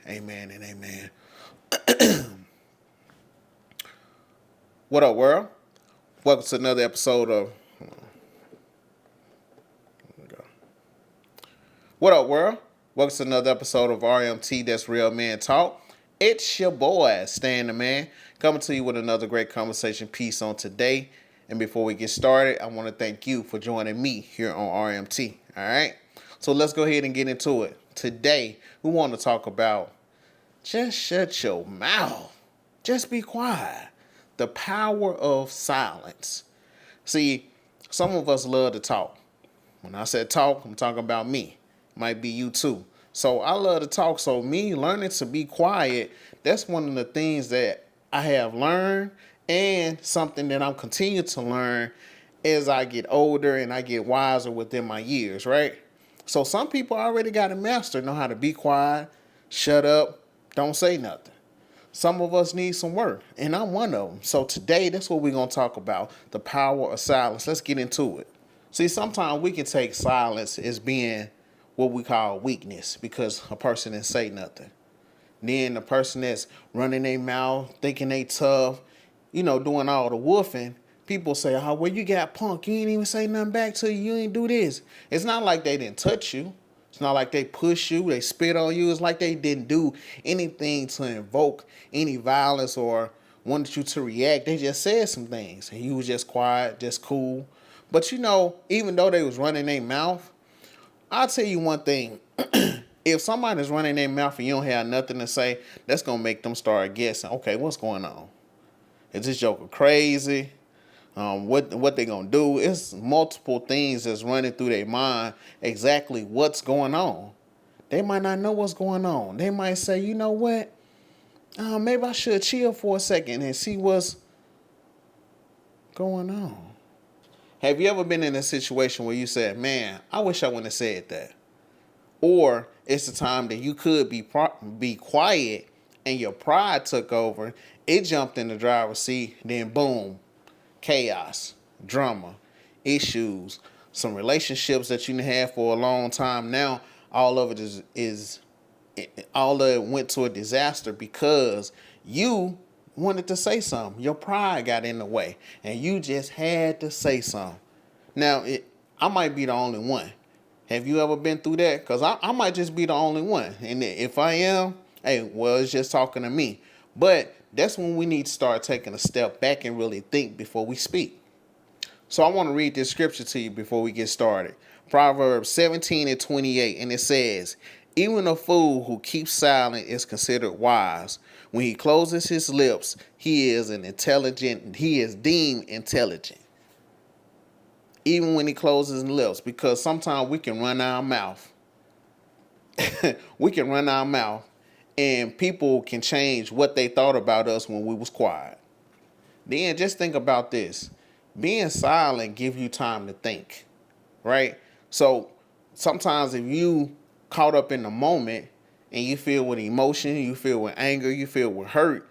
Amen and amen. What up, world? Welcome to another episode of. What up, world? Welcome to another episode of RMT. That's Real Man Talk. It's your boy, Stan the Man, coming to you with another great conversation piece on today. And before we get started, I want to thank you for joining me here on RMT. All right. So let's go ahead and get into it. Today, we want to talk about just shut your mouth. Just be quiet. The power of silence. See, some of us love to talk. When I said talk, I'm talking about me. Might be you too. So I love to talk. So me learning to be quiet, that's one of the things that I have learned and something that I'm continuing to learn as I get older and I get wiser within my years, right? So some people already got a master, know how to be quiet, shut up, don't say nothing. Some of us need some work, and I'm one of them. So today, that's what we're going to talk about, the power of silence. Let's get into it. See, sometimes we can take silence as being what we call weakness because a person didn't say nothing. Then the person that's running their mouth, thinking they tough, doing all the woofing, people say, oh, well, you got punk. You ain't even say nothing back to you. You ain't do this. It's not like they didn't touch you. It's not like they push you, they spit on you. It's like they didn't do anything to invoke any violence or wanted you to react. They just said some things and you was just quiet, just cool. But even though they was running their mouth, I'll tell you one thing. If somebody's running their mouth and you don't have nothing to say, that's going to make them start guessing, okay, what's going on? Is this joker crazy? What they gonna do? It's multiple things that's running through their mind. Exactly what's going on. They might not know what's going on. They might say, you know what? Maybe I should chill for a second and see what's going on. Have you ever been in a situation where you said, "Man, I wish I wouldn't have said that," or it's the time that you could be quiet and your pride took over? It jumped in the driver's seat. Then boom. Chaos, drama, issues, some relationships that you had for a long time. Now all of it is all of it went to a disaster because you wanted to say something. Your pride got in the way, and you just had to say something. Now I might be the only one. Have you ever been through that? Because I might just be the only one, and if I am, hey, well, it's just talking to me. But that's when we need to start taking a step back and really think before we speak. So I want to read this scripture to you before we get started. Proverbs 17:28, and it says, even a fool who keeps silent is considered wise. When he closes his lips, he is deemed intelligent. Even when he closes his lips, because sometimes we can run our mouth. We can run our mouth. And people can change what they thought about us when we was quiet. Then just think about this. Being silent gives you time to think, right? So sometimes if you caught up in the moment and you feel with emotion, you feel with anger, you feel with hurt,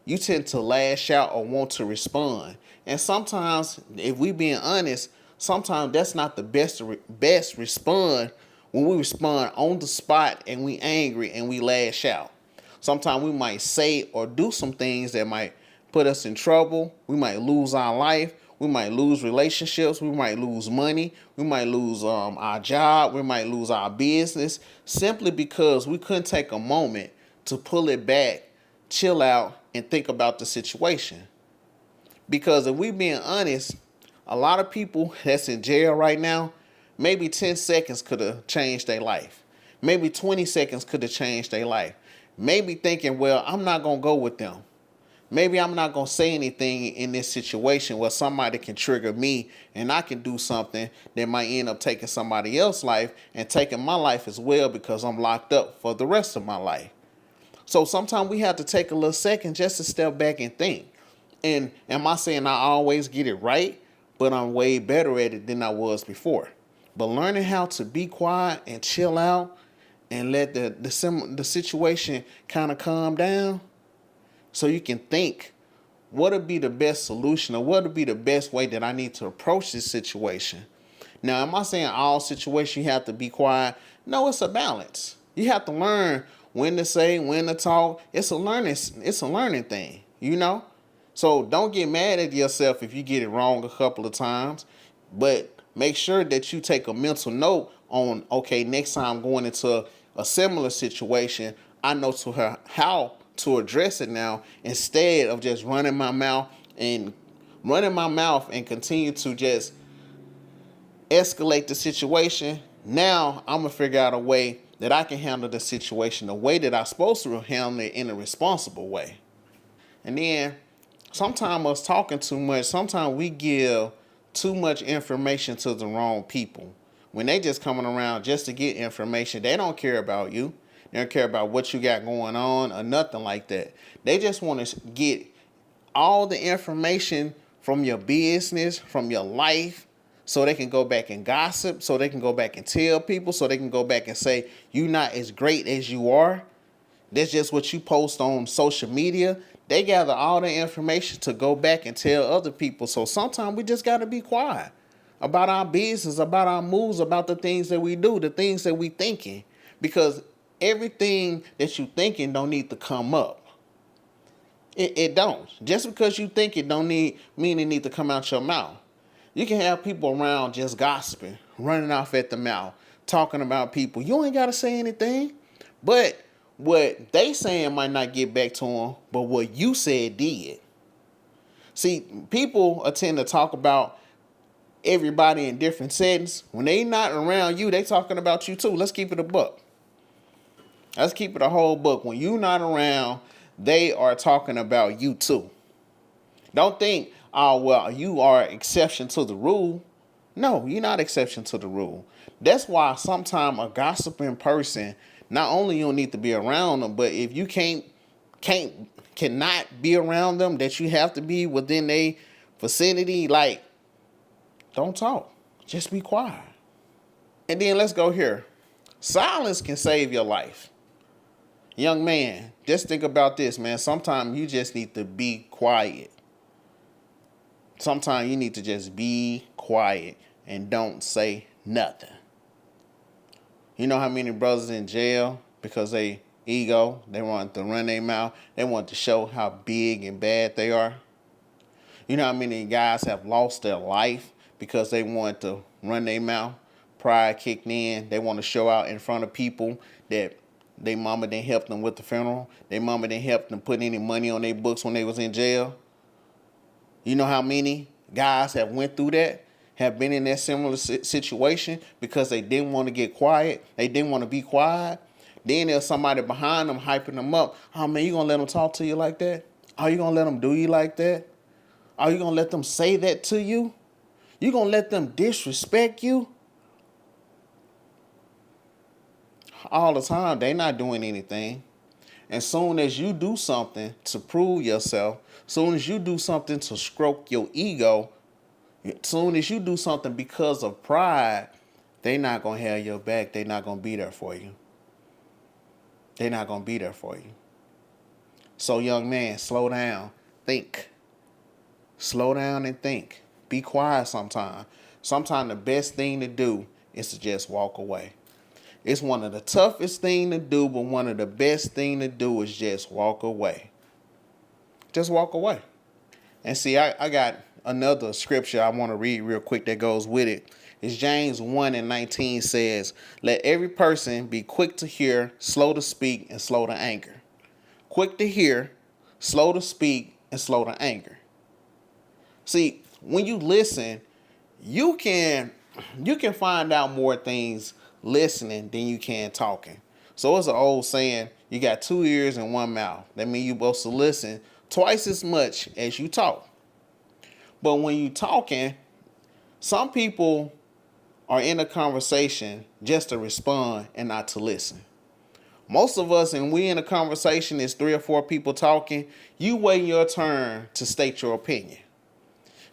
you tend to lash out or want to respond. And sometimes, if we being honest, sometimes that's not the best respond when we respond on the spot and we angry and we lash out. Sometimes we might say or do some things that might put us in trouble. We might lose our life. We might lose relationships. We might lose money. We might lose our job. We might lose our business simply because we couldn't take a moment to pull it back, chill out, and think about the situation. Because if we being honest, a lot of people that's in jail right now, maybe 10 seconds could have changed their life. Maybe 20 seconds could have changed their life. Maybe thinking, well, I'm not going to go with them. Maybe I'm not going to say anything in this situation where somebody can trigger me and I can do something that might end up taking somebody else's life and taking my life as well because I'm locked up for the rest of my life. So sometimes we have to take a little second just to step back and think. And am I saying I always get it right? But I'm way better at it than I was before. But learning how to be quiet and chill out and let the situation kind of calm down so you can think what would be the best solution or what would be the best way that I need to approach this situation. Now, am I saying all situations you have to be quiet? No, it's a balance. You have to learn when to say, when to talk. It's a learning thing, you know? So don't get mad at yourself if you get it wrong a couple of times, but make sure that you take a mental note on, okay, next time going into a similar situation, I know to her how to address it now, instead of just running my mouth and continue to just escalate the situation. Now I'm gonna figure out a way that I can handle the situation the way that I'm supposed to handle it, in a responsible way. And then sometimes us talking too much, sometimes we give too much information to the wrong people. When they just coming around just to get information, they don't care about you. They don't care about what you got going on or nothing like that. They just want to get all the information from your business, from your life, so they can go back and gossip, so they can go back and tell people, so they can go back and say, you're not as great as you are. That's just what you post on social media. They gather all the information to go back and tell other people. So sometimes we just got to be quiet about our business, about our moves, about the things that we do, the things that we thinking. Because everything that you thinking don't need to come up. It don't. Just because you think it don't mean it need to come out your mouth. You can have people around just gossiping, running off at the mouth, talking about people. You ain't got to say anything. But what they saying might not get back to them, but what you said did. See, people tend to talk about everybody in different settings. When they not around you, they talking about you too. Let's keep it a buck. Let's keep it a whole book. When you not around, they are talking about you too. Don't think, oh, well, you are exception to the rule. No, you're not exception to the rule. That's why sometimes a gossiping person, not only you don't need to be around them, but if you cannot be around them, that you have to be within a vicinity, like, don't talk. Just be quiet. And then let's go here. Silence can save your life. Young man, just think about this, man. Sometimes you just need to be quiet. Sometimes you need to just be quiet and don't say nothing. You know how many brothers in jail because they ego, they want to run their mouth, they want to show how big and bad they are. You know how many guys have lost their life because they want to run their mouth, pride kicked in, they want to show out in front of people that their mama didn't help them with the funeral. Their mama didn't help them put any money on their books when they was in jail. You know how many guys have went through that, have been in that similar situation because they didn't want to get quiet. They didn't want to be quiet. Then there's somebody behind them hyping them up. Oh, man, you going to let them talk to you like that? Are you going to let them do you like that? Are you going to let them say that to you? You going to let them disrespect you? All the time, they not doing anything. And soon as you do something to prove yourself, soon as you do something to stroke your ego, soon as you do something because of pride, they not going to have your back. They not going to be there for you. They not going to be there for you. So, young man, slow down. Think. Slow down and think. Be quiet sometimes. Sometimes the best thing to do is to just walk away. It's one of the toughest things to do, but one of the best things to do is just walk away. Just walk away. And see, I got another scripture I want to read real quick that goes with it. It's James 1:19 says, let every person be quick to hear, slow to speak, and slow to anger. Quick to hear, slow to speak, and slow to anger. See, when you listen, you can find out more things listening than you can talking. So it's an old saying, you got 2 ears and 1 mouth. That means you're supposed to listen twice as much as you talk. But when you talking, some people are in a conversation just to respond and not to listen. Most of us, and we in a conversation, is 3 or 4 people talking, you wait your turn to state your opinion.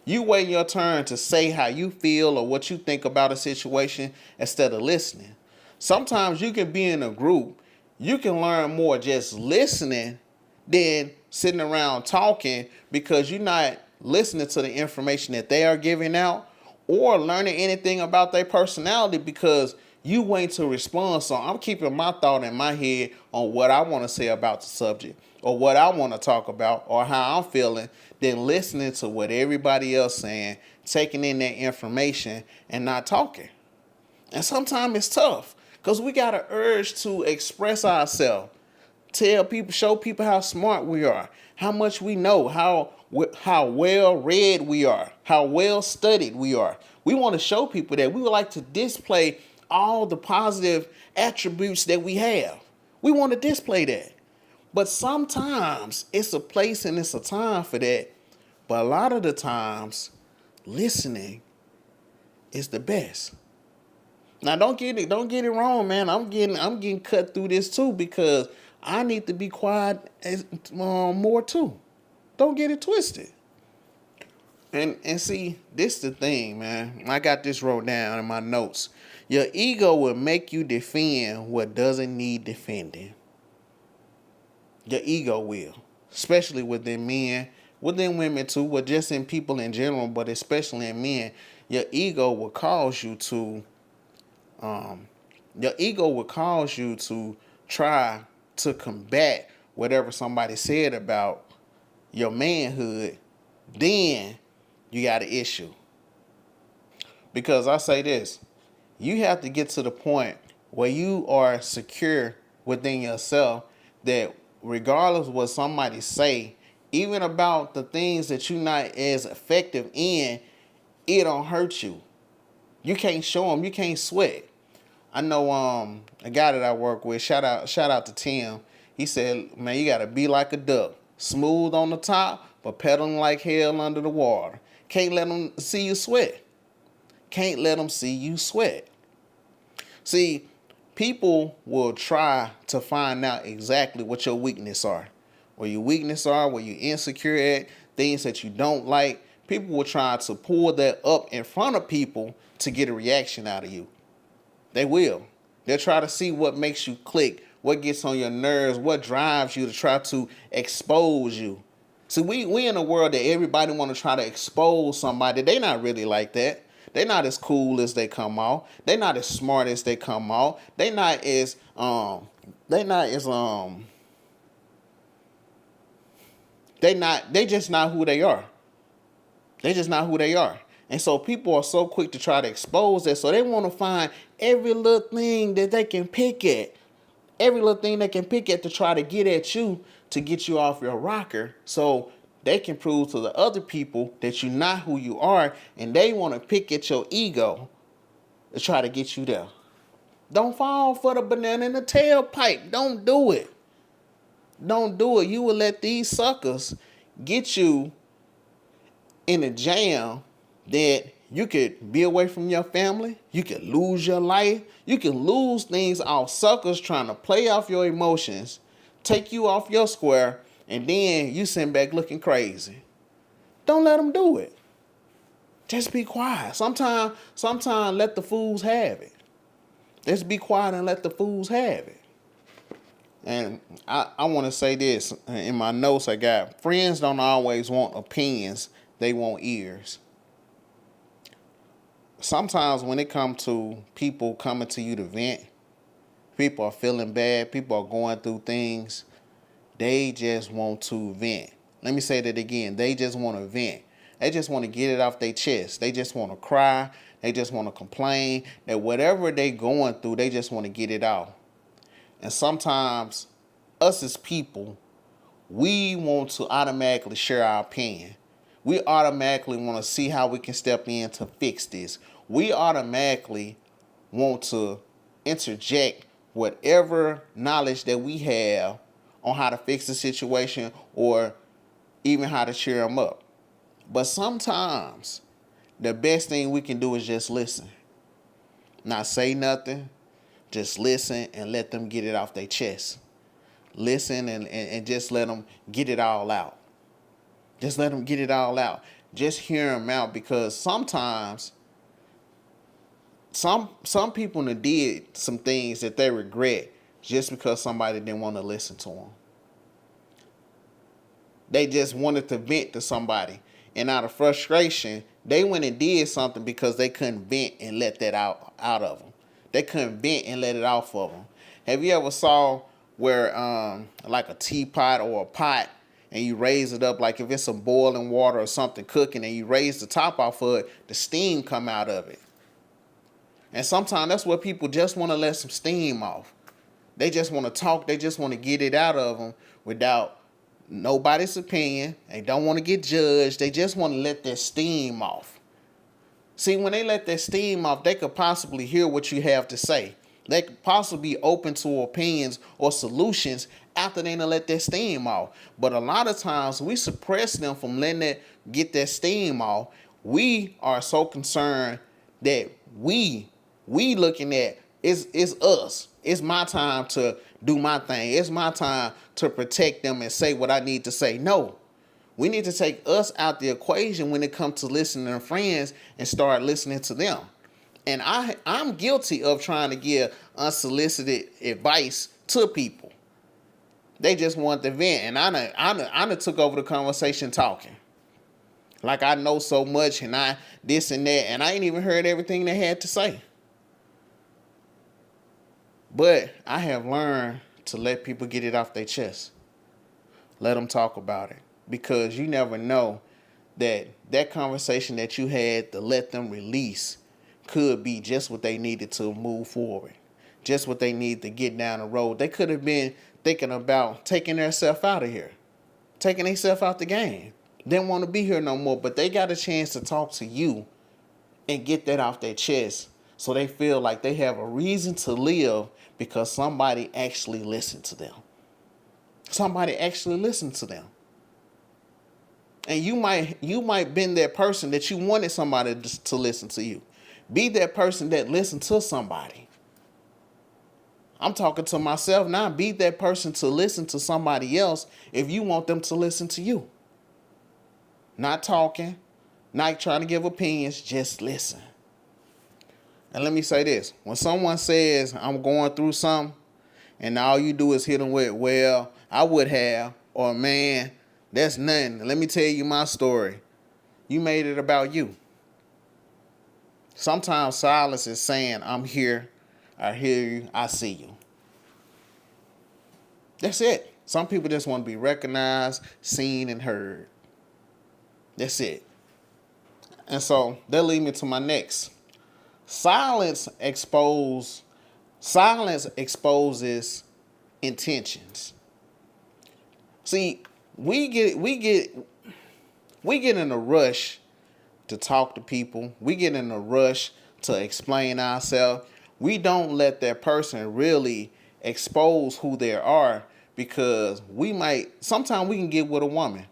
You wait your turn to say how you feel or what you think about a situation instead of listening. Sometimes you can be in a group, you can learn more just listening than sitting around talking because you're not listening to the information that they are giving out or learning anything about their personality because You wait to respond. So I'm keeping my thought in my head on what I want to say about the subject or what I want to talk about or how I'm feeling, then listening to what everybody else saying, taking in that information and not talking. And sometimes it's tough because we got an urge to express ourselves, tell people, show people how smart we are, how much we know, how well read we are, how well studied we are. We want to show people that. We would like to display all the positive attributes that we have. We want to display that. But sometimes it's a place and it's a time for that. But a lot of the times, listening is the best. Now don't get it wrong, man. I'm getting cut through this too because I need to be quiet more too. Don't get it twisted. And see, this the thing, man. I got this wrote down in my notes. Your ego will make you defend what doesn't need defending. Your ego will, especially within men, within women too, but just in people in general, but especially in men. Your ego will cause you to um, your ego will cause you to try to combat whatever somebody said about your manhood. Then you got an issue. Because I say this, you have to get to the point where you are secure within yourself that regardless of what somebody say, even about the things that you're not as effective in, it don't hurt you. You can't show them. You can't sweat. I know a guy that I work with. Shout out to Tim. He said, "Man, you gotta be like a duck, smooth on the top, but pedaling like hell under the water. Can't let them see you sweat. Can't let them see you sweat." See, people will try to find out exactly what your weaknesses are, where your weaknesses are, where you're insecure at, things that you don't like. People will try to pull that up in front of people to get a reaction out of you. They will. They'll try to see what makes you click, what gets on your nerves, what drives you to try to expose you. See, we in a world that everybody want to try to expose somebody. They not really like that. They not as cool as they come out. They not as smart as they come out. They just not who they are. They just not who they are. And so people are so quick to try to expose that. So they want to find every little thing that they can pick at. Every little thing they can pick at to try to get at you to get you off your rocker. So they can prove to the other people that you're not who you are. And they want to pick at your ego to try to get you there. Don't fall for the banana in the tailpipe. Don't do it. Don't do it. You will let these suckers get you in a jam that you could be away from your family. You could lose your life. You can lose things off suckers trying to play off your emotions, take you off your square, and then you send back looking crazy. Don't let them do it. Just be quiet. Sometimes let the fools have it. Let's be quiet and let the fools have it. And I want to say this in my notes I got. Friends don't always want opinions. They want ears. Sometimes when it comes to people coming to you to vent, people are feeling bad, people are going through things, they just want to vent. Let me say that again. They just want to vent. They just want to get it off their chest. They just want to cry. They just want to complain. That whatever they going through, they just want to get it out. And sometimes us as people, we want to automatically share our opinion. We automatically want to see how we can step in to fix this. We automatically want to interject whatever knowledge that we have on how to fix the situation or even how to cheer them up. But sometimes the best thing we can do is just listen. Not say nothing. Just listen and let them get it off their chest. Listen and just let them get it all out. Just let them get it all out. Just hear them out because sometimes some people did some things that they regret just because somebody didn't want to listen to them. They just wanted to vent to somebody. And out of frustration, they went and did something because they couldn't vent and let that out of them. They couldn't vent and let it off of them. Have you ever saw where like a teapot or a pot, and you raise it up, like if it's some boiling water or something cooking, and you raise the top off of it, the steam come out of it. And sometimes that's what people just want to let some steam off. They just want to talk. They just want to get it out of them without nobody's opinion. They don't want to get judged. They just want to let their steam off. See, when they let their steam off, they could possibly hear what you have to say. They could possibly be open to opinions or solutions after they done let their steam off. But a lot of times we suppress them from letting it get their steam off. We are so concerned that we looking at it's us. It's my time to do my thing. It's my time to protect them and say what I need to say. No. We need to take us out the equation when it comes to listening to friends and start listening to them. And I'm guilty of trying to give unsolicited advice to people. They just want the vent, and I done took over the conversation talking. Like I know so much, and I this and that, and I ain't even heard everything they had to say. But I have learned to let people get it off their chest. Let them talk about it. Because you never know that conversation that you had to let them release could be just what they needed to move forward. Just what they need to get down the road. They could have been thinking about taking themselves out of here. Taking themselves out the game. Didn't want to be here no more. But they got a chance to talk to you and get that off their chest. So they feel like they have a reason to live because somebody actually listened to them. Somebody actually listened to them. And you might been that person that you wanted somebody to listen to you. Be that person that listened to somebody. I'm talking to myself now. Be that person to listen to somebody else if you want them to listen to you. Not talking, not trying to give opinions, just listen. And let me say this. When someone says, I'm going through something, and all you do is hit them with, well, I would have, or man, that's nothing. Let me tell you my story. You made it about you. Sometimes silence is saying, I'm here, I hear you, I see you. That's it. Some people just want to be recognized, seen, and heard. That's it. And so that leads me to my next. Silence exposes intentions. See, we get in a rush to talk to people. We get in a rush to explain ourselves. We don't let that person really expose who they are, because sometimes we can get with a woman.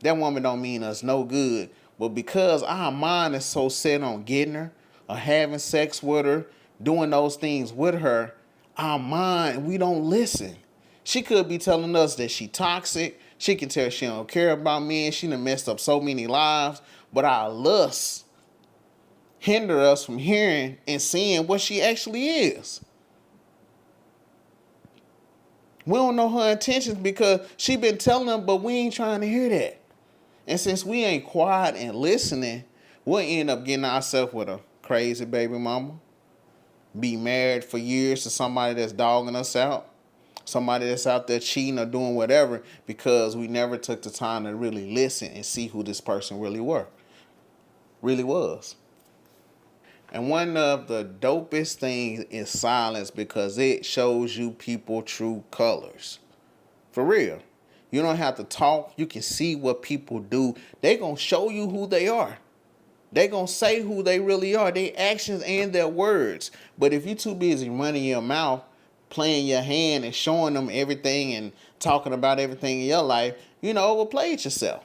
That woman don't mean us no good, but because our mind is so set on getting her or having sex with her, doing those things with her, our mind, we don't listen. She could be telling us that she toxic. She can tell she don't care about men. She done messed up so many lives. But our lust hinder us from hearing and seeing what she actually is. We don't know her intentions because she been telling them, but we ain't trying to hear that. And since we ain't quiet and listening, we'll end up getting ourselves with a crazy baby mama. Be married for years to somebody that's dogging us out. Somebody that's out there cheating or doing whatever because we never took the time to really listen and see who this person really was. And one of the dopest things is silence, because it shows you people true colors. For real. You don't have to talk. You can see what people do. They gonna show you who they are. They gonna say who they really are, their actions and their words. But if you're too busy running your mouth, playing your hand and showing them everything and talking about everything in your life, overplayed yourself.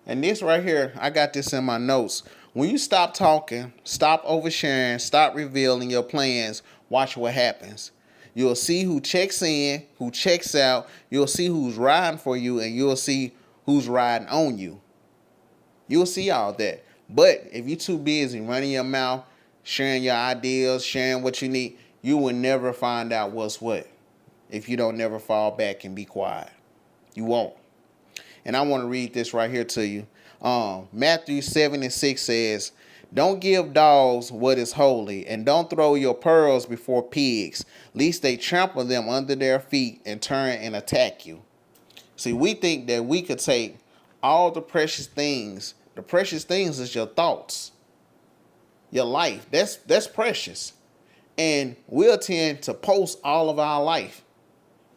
And this right here, I got this in my notes. When you stop talking, stop oversharing, stop revealing your plans, watch what happens. You'll see who checks in, who checks out. You'll see who's riding for you, and you'll see who's riding on you. You'll see all that. But if you're too busy running your mouth, sharing your ideas, sharing what you need, you will never find out what's what if you don't never fall back and be quiet. You won't. And I want to read this right here to you. Matthew 7:6 says, Don't give dogs what is holy, and don't throw your pearls before pigs, lest they trample them under their feet and turn and attack you. See, we think that we could take all the precious things. The precious things is your thoughts, your life. That's precious. And we'll tend to post all of our life.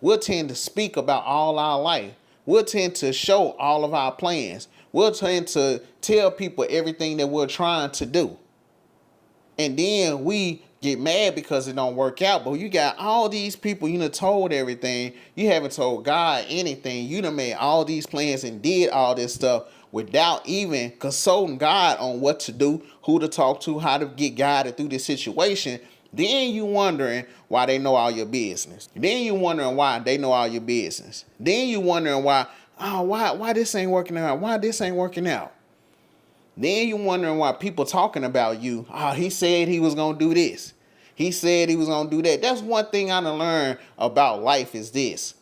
We'll tend to speak about all our life. We'll tend to show all of our plans. We'll tend to tell people everything that we're trying to do. And then we get mad because it don't work out. But you got all these people, you done told everything. You haven't told God anything. You done made all these plans and did all this stuff without even consulting God on what to do, who to talk to, how to get guided through this situation. Then you wondering why they know all your business. Then you wondering why they know all your business. Then you wondering why this ain't working out? Why this ain't working out? Then you wondering why people talking about you. Oh, he said he was gonna do this. He said he was gonna do that. That's one thing I done learned about life is this.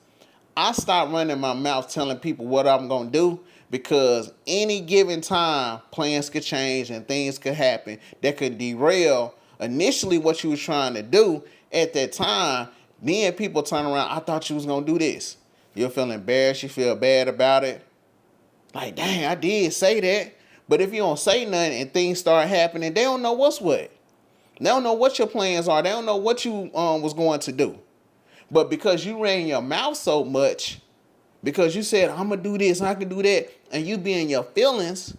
I stopped running my mouth telling people what I'm gonna do, because any given time plans could change and things could happen that could derail initially what you was trying to do at that time. Then people turn around, I thought you was gonna do this. You'll feel embarrassed, you feel bad about it. Like, dang, I did say that. But if you don't say nothing and things start happening, they don't know what's what. They don't know what your plans are. They don't know what you was going to do. But because you ran your mouth so much, because you said, I'm going to do this, I can do that, and you be in your feelings,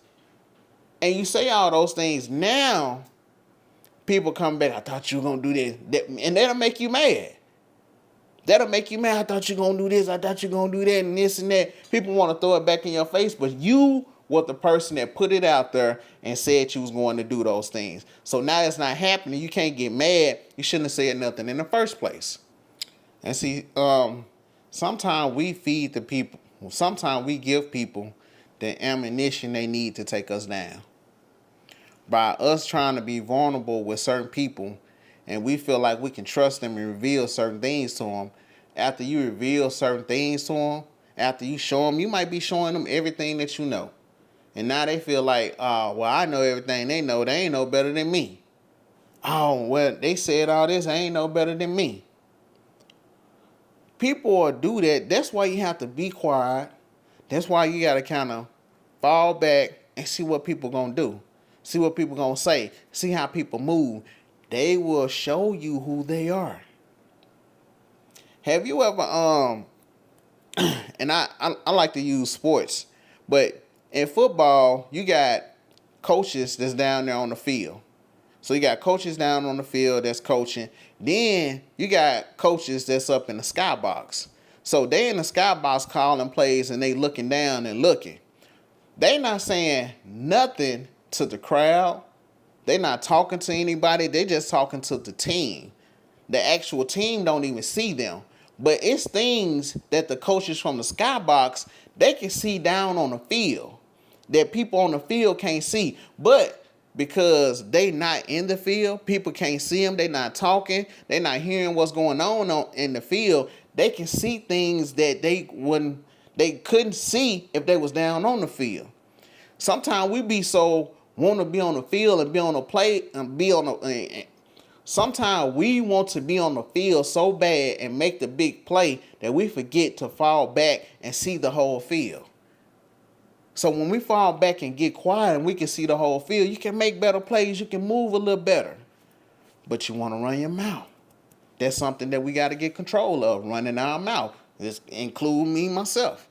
and you say all those things, now people come back, I thought you were going to do this. And that'll make you mad. That'll make you mad. I thought you were going to do this. I thought you were going to do that and this and that. People want to throw it back in your face, but you were the person that put it out there and said you was going to do those things. So now it's not happening. You can't get mad. You shouldn't have said nothing in the first place. And see, sometimes we feed the people. Sometimes we give people the ammunition they need to take us down. By us trying to be vulnerable with certain people, and we feel like we can trust them and reveal certain things to them. After you reveal certain things to them, after you show them, you might be showing them everything that you know. And now they feel like, oh, well, I know everything they know. They ain't no better than me. Oh, well, they said all this. I ain't no better than me. People will do that. That's why you have to be quiet. That's why you got to kind of fall back and see what people going to do. See what people going to say. See how people move. They will show you who they are. Have you ever, and I like to use sports, but in football, you got coaches that's down there on the field. So you got coaches down on the field that's coaching. Then you got coaches that's up in the skybox. So they in the skybox calling plays and they looking down and looking. They not saying nothing to the crowd. They not talking to anybody. They just talking to the team. The actual team don't even see them. But it's things that the coaches from the skybox, they can see down on the field that people on the field can't see. But because they not in the field, people can't see them. They not talking. They not hearing what's going on in the field. They can see things that they couldn't see if they was down on the field. Sometimes we be so want to be on the field and be on the play and be on the. Sometimes we want to be on the field so bad and make the big play that we forget to fall back and see the whole field. So when we fall back and get quiet and we can see the whole field, you can make better plays. You can move a little better. But you want to run your mouth. That's something that we got to get control of, running our mouth. This include me, myself.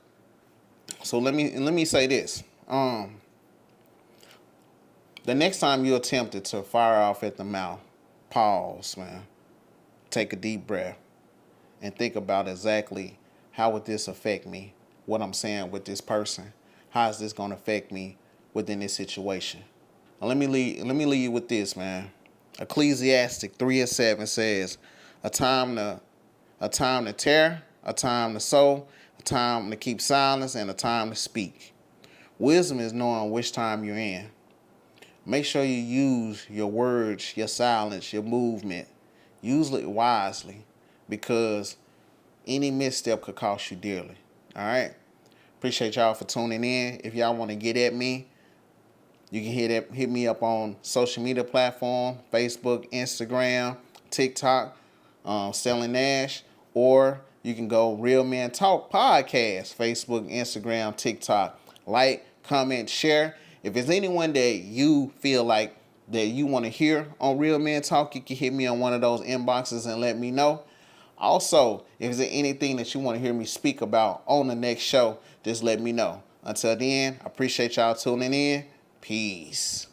So let me say this. The next time you're tempted to fire off at the mouth, pause, man. Take a deep breath and think about exactly how would this affect me, what I'm saying with this person. How is this going to affect me within this situation? Now, let me leave you with this, man. Ecclesiastic 3:7 says, a time to tear, a time to sow, a time to keep silence, and a time to speak. Wisdom is knowing which time you're in. Make sure you use your words, your silence, your movement. Use it wisely, because any misstep could cost you dearly. All right? Appreciate y'all for tuning in. If y'all want to get at me, You can hit me up on social media platform, Facebook, Instagram, TikTok, Selling Nash, or you can go Real Men Talk Podcast, Facebook, Instagram, TikTok. Like, comment, share. If there's anyone that you feel like that you want to hear on Real Men Talk, you can hit me on one of those inboxes and let me know. Also, if there's anything that you want to hear me speak about on the next show, just let me know. Until then, I appreciate y'all tuning in. Peace.